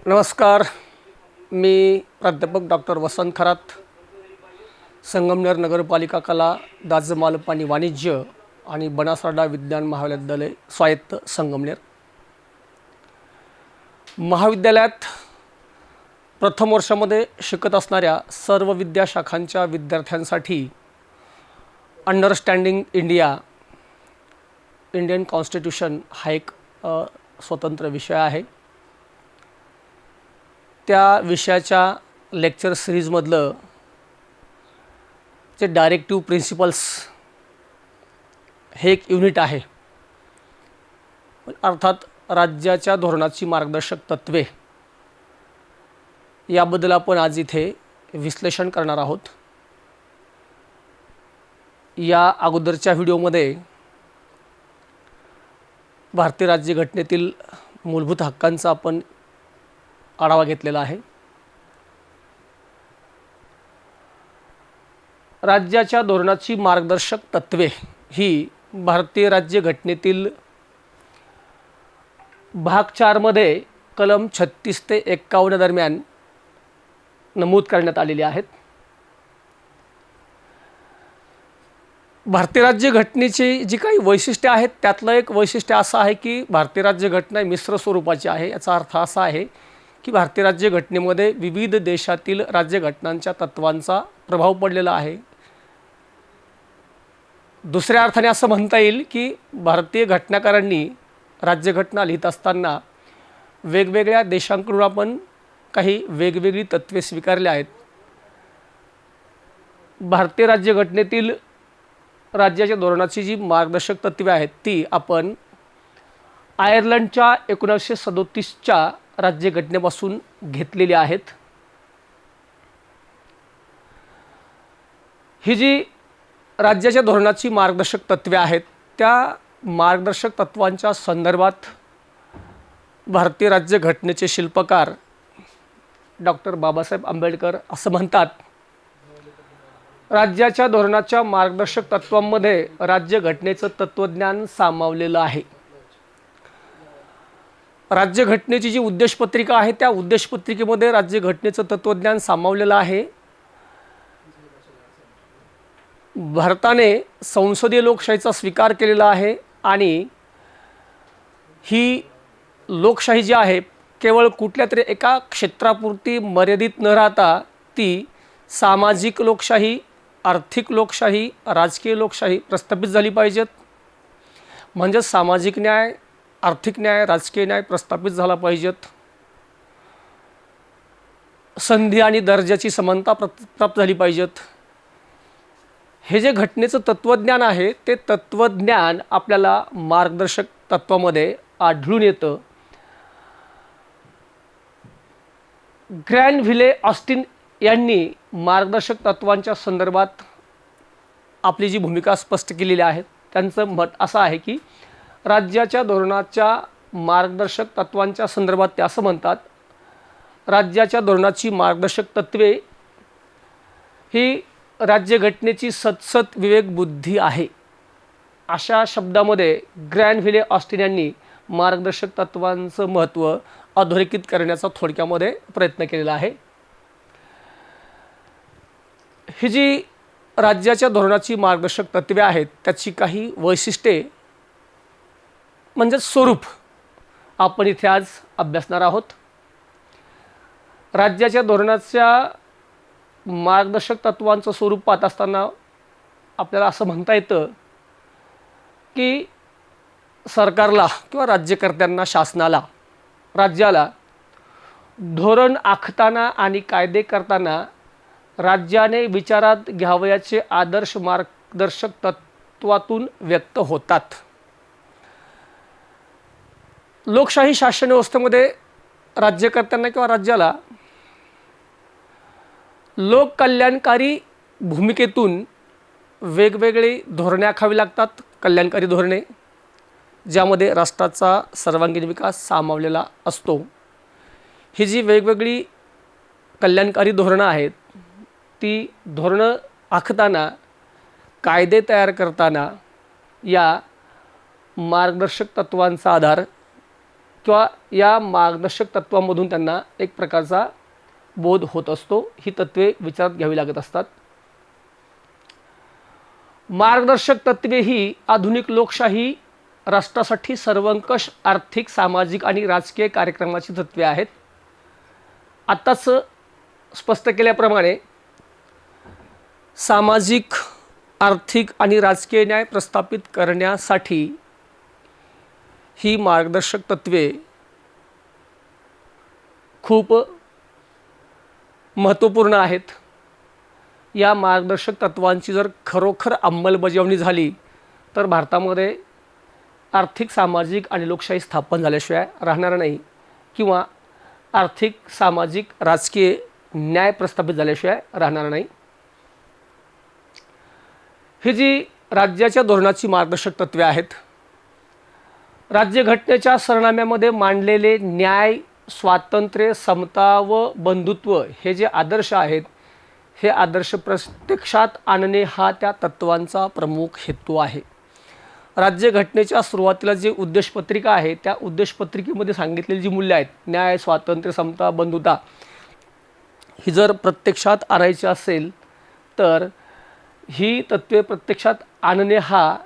नमस्कार. मी प्राध्यापक डॉक्टर वसंत खरात, संगमनेर नगरपालिका कला, दाजमाल पाणी वाणिज्य आणि बनासवाडा विज्ञान महाविद्यालय स्वायत्त संगमनेर. महाविद्यालयात प्रथम वर्षामध्ये शिकत असणाऱ्या सर्व विद्याशाखांच्या विद्यार्थ्यांसाठी अंडरस्टँडिंग इंडियन कॉन्स्टिट्यूशन हा एक स्वतंत्र विषय आहे. त्या विषयाच्या लेक्चर सिरीजमधलं जे डायरेक्टिव्ह प्रिन्सिपल्स हे एक युनिट आहे. अर्थात राज्याच्या धोरणाची मार्गदर्शक तत्त्वे याबद्दल आपण आज इथे विश्लेषण करणार आहोत. या अगोदरच्या व्हिडिओमध्ये भारतीय राज्यघटनेतील मूलभूत हक्कांचा आपण आढावा घेतलेला आहे. राज्याच्या धोरणाची मार्गदर्शक तत्त्वे ही भारतीय राज्यघटनेतील भाग 4 मध्ये कलम 36 ते 51 दरम्यान नमूद करण्यात आलेली आहेत. भारतीय राज्यघटनेची जी काही वैशिष्ट्ये आहेत त्यातलं एक वैशिष्ट्य असं आहे की भारतीय राज्यघटना मिश्र स्वरूपाची आहे. याचा अर्थ असा आहे की भारतीय राज्यघटनेमध्ये विविध देशातील राज्यघटनांच्या तत्त्वांचा प्रभाव पडलेला आहे. दुसऱ्या अर्थाने असं म्हणता येईल की भारतीय घटनाकारांनी राज्यघटना लिहित असताना वेगवेगळ्या देशांकडून आपण काही वेगवेगळी तत्त्वे स्वीकारली आहेत. भारतीय राज्यघटनेतील राज्याच्या धोरणाची जी मार्गदर्शक तत्त्वे आहेत ती आपण आयर्लंडच्या 1937च्या राज्यघटनेपासून घेतलेली आहेत. ही जी राज्याच्या धोरणाची मार्गदर्शक तत्त्वे आहेत त्या मार्गदर्शक तत्त्वांच्या संदर्भात भारतीय राज्यघटनेचे शिल्पकार डॉक्टर बाबासाहेब आंबेडकर असं म्हणतात, राज्याच्या धोरणाच्या मार्गदर्शक तत्त्वांमध्ये राज्यघटनेचं तत्त्वज्ञान सामावलेलं आहे. राज्यघटनेची जी उद्देशपत्रिका आहे त्या उद्देशपत्रिकेमध्ये राज्यघटनेचं तत्त्वज्ञान सामावलेलं आहे. भारताने संसदीय लोकशाहीचा स्वीकार केलेला आहे आणि ही लोकशाही जी आहे केवळ कुठल्या तरी एका क्षेत्रापुरती मर्यादित न राहता ती सामाजिक लोकशाही, आर्थिक लोकशाही, राजकीय लोकशाही प्रस्थापित झाली पाहिजेत. म्हणजे सामाजिक न्याय, आर्थिक न्याय, राजकीय न्याय प्रस्थापित झाला पाहिजेत. संधी आणि दर्जाची समानता प्राप्त झाली पाहिजेत. हे जे घटनेचं तत्त्वज्ञान आहे ते तत्त्वज्ञान आपल्याला मार्गदर्शक तत्त्वामध्ये आढळून येतं. ग्रॅनव्हिले ऑस्टिन यांनी मार्गदर्शक तत्त्वांच्या संदर्भात आपली जी भूमिका स्पष्ट केलेली आहे. त्यांचं मत असं आहे की राज्याच्या धोरणाच्या मार्गदर्शक तत्त्वांच्या संदर्भात ते असं म्हणतात, राज्याच्या धोरणाची मार्गदर्शक तत्त्वे ही राज्यघटनेची सतसत विवेक बुद्धी आहे. अशा शब्दामध्ये ग्रॅनव्हिले ऑस्टिन यांनी मार्गदर्शक तत्त्वांचं महत्त्व अधोरेखित करण्याचा थोडक्यामध्ये प्रयत्न केलेला आहे. ही जी राज्याच्या धोरणाची मार्गदर्शक तत्त्वे आहेत त्याची काही वैशिष्ट्ये म्हणजे स्वरूप आपण इथे आज अभ्यासणार आहोत. राज्याच्या धोरणाच्या मार्गदर्शक तत्त्वांचं स्वरूप पाहत असताना आपल्याला असं म्हणता येतं की सरकारला किंवा राज्यकर्त्यांना, शासनाला, राज्याला धोरण आखताना आणि कायदे करताना राज्याने विचारात घ्यावयाचे आदर्श मार्गदर्शक तत्त्वातून व्यक्त होतात. लोकशाही शासन व्यवस्थेमध्ये राज्यकर्त्यांना किंवा राज्याला लोककल्याणकारी भूमिकेतून वेगवेगळी धोरणे आखावी लागतात. कल्याणकारी धोरणे ज्यामध्ये राष्ट्राचा सर्वांगीण विकास सामावलेला असतो. ही जी वेगवेगळी कल्याणकारी धोरणं आहेत ती धोरणं आखताना, कायदे तयार करताना या मार्गदर्शक तत्त्वांचा आधार किंवा या मार्गदर्शक तत्वांमधून त्यांना एक प्रकारचा बोध होत असतो। ही तत्वे विचारात घ्यावी लागत असतात। मार्गदर्शक तत्वे ही आधुनिक लोकशाही राष्ट्रासाठी सर्वंकष आर्थिक, सामाजिक आणि राजकीय कार्यक्रमाची तत्वे आहेत। आत्ताच स्पष्ट केल्याप्रमाणे सामाजिक, आर्थिक आणि राजकीय न्याय प्रस्थापित करण्यासाठी ही मार्गदर्शक तत्वे खूप महत्त्वपूर्ण आहेत। या मार्गदर्शक तत्वांची जर खरोखर अंमलबजावणी झाली तर भारतामध्ये आर्थिक, सामाजिक आणि लोकशाही स्थापन झाल्याशिवाय राहणार नाही किंवा आर्थिक, सामाजिक, राजकीय न्याय प्रस्थापित झाल्याशिवाय राहणार नाही। ही जी राज्याच्या धोरणाची मार्गदर्शक तत्वे आहेत, राज्यघटनेच्या सरनाम्यामध्ये मांडलेले न्याय, स्वातंत्र्य, समता व बंधुत्व हे जे आदर्श आहेत, हे आदर्श प्रत्यक्षात आणणे हा त्या तत्वांचा प्रमुख हेतू आहे। राज्यघटनेच्या सुरुवातीला जे उद्देशपत्रिका आहे, त्या उद्देशपत्रिकेमध्ये सांगितलेली जी मूल्ये आहेत, न्याय, स्वातंत्र्य, समता, बंधुता, ही जर प्रत्यक्षात आणायची असेल तर ही तत्वे प्रत्यक्षात आणणे हा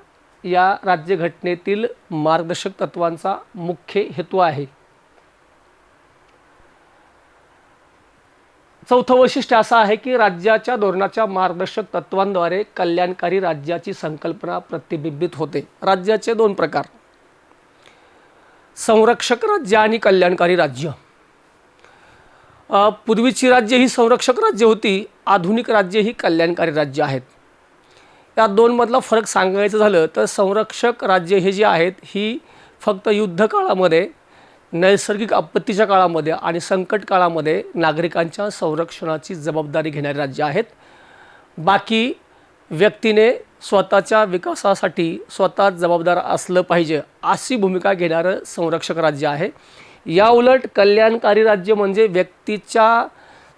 या राज्यघटनेतील मार्गदर्शक तत्वांचा मुख्य हेतू आहे। चौथं वैशिष्ट्य असं आहे की राज्याच्या धोरणाच्या मार्गदर्शक तत्वांद्वारे कल्याणकारी राज्याची संकल्पना प्रतिबिंबित होते। राज्याचे दोन प्रकार, संरक्षक राज्य आणि कल्याणकारी राज्य। पूर्वीची राज्य ही संरक्षक राज्य होती, आधुनिक राज्य ही कल्याणकारी राज्य आहेत। या दोनमधला फरक सांगायचं झालं तर संरक्षक राज्य हे जे आहेत ही फक्त युद्ध काळामध्ये, नैसर्गिक आपत्तीच्या काळामध्ये आणि संकट काळामध्ये नागरिकांच्या संरक्षणाची जबाबदारी घेणारे राज्य आहेत। बाकी व्यक्तीने स्वतःच्या विकासासाठी स्वतः जबाबदार असलं पाहिजे अशी भूमिका घेणारं संरक्षक राज्य आहे। या उलट कल्याणकारी राज्य म्हणजे व्यक्तीच्या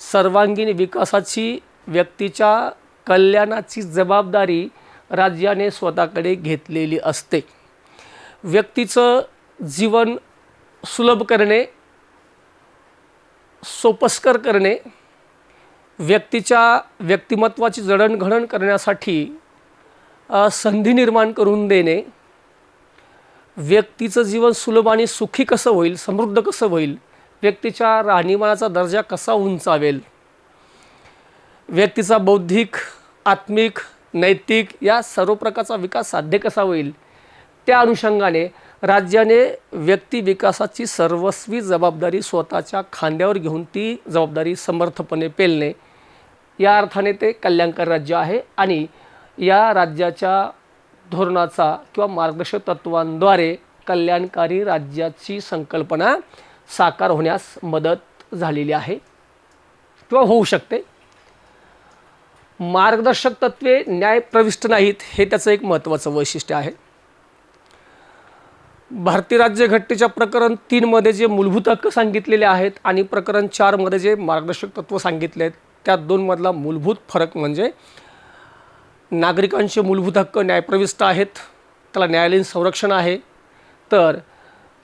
सर्वांगीण विकासाची, व्यक्तीच्या कल्याणाची जबाबदारी राज्याने स्वतःकडे घेतलेली असते। व्यक्तीचं जीवन सुलभ करणे, सोपस्कर करणे, व्यक्तीच्या व्यक्तिमत्वाची जडणघडण करण्यासाठी संधी निर्माण करून देणे, व्यक्तीचं जीवन सुलभ आणि सुखी कसं होईल, समृद्ध कसं होईल, व्यक्तीच्या राहणीमानाचा दर्जा कसा उंचावेल, व्यक्तीचा बौद्धिक, आत्मिक, नैतिक या सर्व प्रकारचा विकास साध्य कसा होईल, त्या अनुषंगाने राज्याने व्यक्ती विकासाची सर्वस्वी जबाबदारी स्वतःच्या खांद्यावर घेऊन ती जबाबदारी समर्थपणे पेलणे, या अर्थाने ते कल्याणकारी राज्य आहे। आणि या राज्याच्या धोरणाचा किंवा मार्गदर्शक तत्वांद्वारे कल्याणकारी राज्याची संकल्पना साकार होण्यास मदत झालेली आहे किंवा होऊ शकते। मार्गदर्शक तत्वे न्यायप्रविष्ट नाहीत, हे त्याचं एक महत्त्वाचं वैशिष्ट्य आहे। भारतीय राज्यघटनेच्या प्रकरण 3 मध्ये जे मूलभूत हक्क सांगितलेले आहेत आणि प्रकरण 4 मध्ये जे मार्गदर्शक तत्व सांगितले आहेत, त्या दोनमधला मूलभूत फरक म्हणजे नागरिकांचे मूलभूत हक्क न्यायप्रविष्ट आहेत, त्याला न्यायालयीन संरक्षण आहे, तर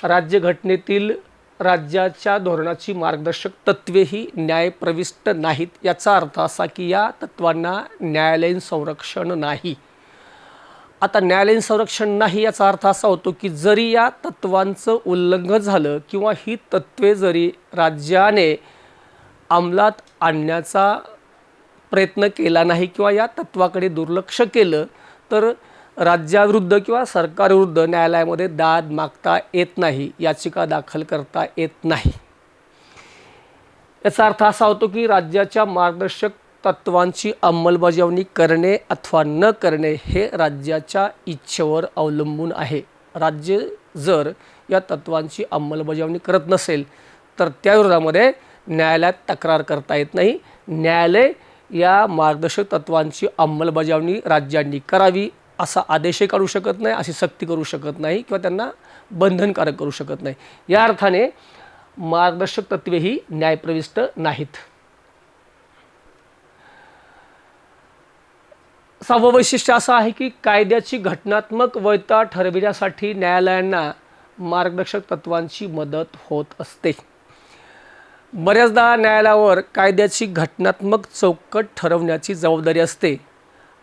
राज्यघटनेतील राज्याच्या धोरणाची मार्गदर्शक तत्वे ही न्यायप्रविष्ट नाहीत। याचा अर्थ असा की या तत्वांना न्यायालयीन संरक्षण नाही। आता न्यायालयीन संरक्षण नाही याचा अर्थ असा होतो की जरी या तत्वांचं उल्लंघन झालं किंवा ही तत्वे जरी राज्याने अंमलात आणण्याचा प्रयत्न केला नाही किंवा या तत्वाकडे दुर्लक्ष केलं तर राज्याविरुद्ध किंवा सरकारविरुद्ध न्यायालयामध्ये दाद मागता येत नाही, याचिका दाखल करता येत नाही। याचा अर्थ असा होतो की राज्याच्या मार्गदर्शक तत्वांची अंमलबजावणी करणे अथवा न करणे हे राज्याच्या इच्छेवर अवलंबून आहे। राज्य जर या तत्वांची अंमलबजावणी करत नसेल तर त्या विरोधामध्ये न्यायालयात तक्रार करता येत नाही। न्यायालय या मार्गदर्शक तत्वांची अंमलबजावणी राज्यांनी करावी असा आदेशही काढू शकत नाही, अशी सक्ती करू शकत नाही किंवा त्यांना बंधनकारक करू शकत नाही। या अर्थाने मार्गदर्शक तत्वे ही न्यायप्रविष्ट नाहीत। 6वं वैशिष्ट्य असं आहे की कायद्याची घटनात्मक वैधता ठरविण्यासाठी न्यायालयांना मार्गदर्शक तत्वांची मदत होत असते. बऱ्याचदा न्यायालयावर कायद्याची घटनात्मक चौकट ठरवण्याची जबाबदारी असते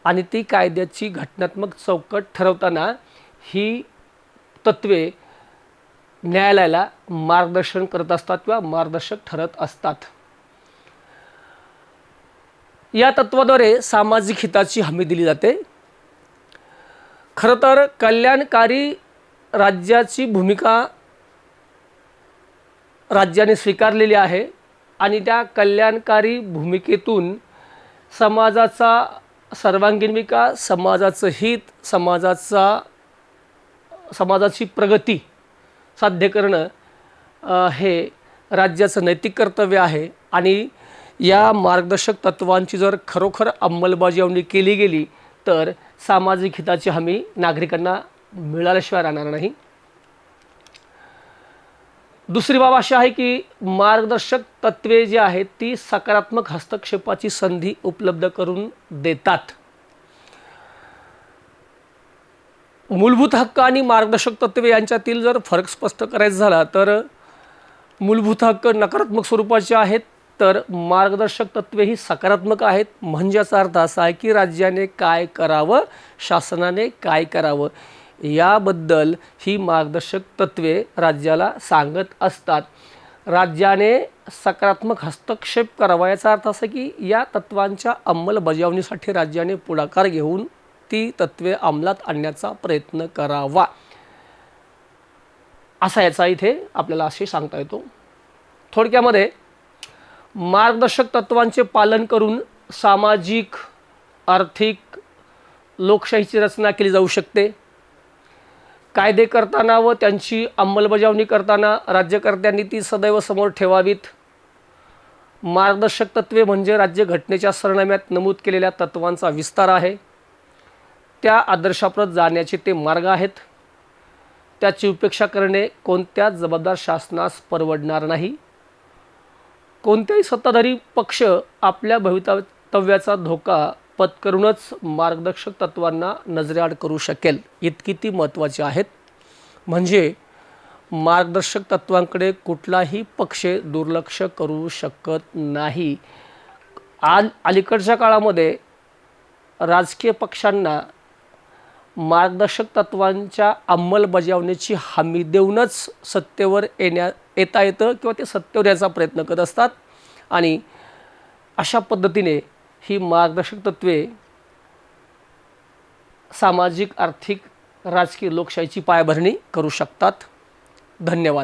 आणि ती कायद्याची घटनात्मक चौकट ठरवताना ही तत्वे न्यायालयाला मार्गदर्शन करत असतात किंवा मार्गदर्शक ठरत असतात. या तत्वाद्वारे सामाजिक हिताची हमी दिली जाते. खरं तर कल्याणकारी राज्याची भूमिका राज्याने स्वीकारलेली आहे आणि त्या कल्याणकारी भूमिकेतून समाजाचा सर्वांगीण विकास, समाजाचं हित, समाजाची प्रगती साध्य करणं हे राज्याचं नैतिक कर्तव्य आहे. आणि या मार्गदर्शक तत्वांची जर खरोखर अंमलबजावणी केली गेली तर सामाजिक हिताची हमी नागरिकांना मिळाल्याशिवाय राहणार नाही. दुसरी बाब अशी आहे की मार्गदर्शक तत्वे जी आहेत ती सकारात्मक हस्तक्षेपाची संधी उपलब्ध करून देतात. मूलभूत हक्क आणि मार्गदर्शक तत्वे यांच्यातील जर फरक स्पष्ट करायचा झाला तर मूलभूत हक्क नकारात्मक स्वरूपाचे आहेत तर मार्गदर्शक तत्वे ही सकारात्मक आहेत. म्हणजे याचा अर्थ असा आहे की राज्याने काय करावं, शासनाने काय करावं याबद्दल ही मार्गदर्शक तत्वे राज्याला सांगत असतात. राज्याने सकारात्मक हस्तक्षेप करावा याचा अर्थ असा की या तत्वांच्या अंमलबजावणीसाठी राज्याने पुढाकार घेऊन ती तत्वे अंमलात आणण्याचा प्रयत्न करावा असा याचा इथे आपल्याला असे सांगता येतो. थोडक्यामध्ये मार्गदर्शक तत्वांचे पालन करून सामाजिक, आर्थिक, लोकशाहीची रचना केली जाऊ शकते. कायदे करताना व त्यांची अंमलबजावणी करताना राज्यकर्त्यांनी ती सदैव समोर ठेवावीत. मार्गदर्शक तत्वे म्हणजे राज्यघटनेच्या सरनाम्यात नमूद केलेल्या तत्वांचा विस्तार आहे. त्या आदर्शाप्रत जाण्याचे ते मार्ग आहेत. त्याची उपेक्षा करणे कोणत्याच जबाबदार शासनास परवडणार नाही. कोणत्याही सत्ताधारी पक्ष आपल्या भवितव्याचा धोका पत्करूनच मार्गदर्शक तत्वांना नजरेआड करू शकेल. इतकी ती महत्त्वाची आहेत. म्हणजे मार्गदर्शक तत्वांकडे कुठलाही पक्ष दुर्लक्ष करू शकत नाही. अलीकडच्या काळामध्ये राजकीय पक्षांना मार्गदर्शक तत्वांच्या अंमलबजावणीची हमी देऊनच सत्तेवर येता येतं किंवा ते सत्तेवर यायचा प्रयत्न करत असतात. आणि अशा पद्धतीने ही मार्गदर्शक तत्वे सामाजिक, आर्थिक, राजकीय, लोकशाहीची पायाभरणी करू शकतात. धन्यवाद.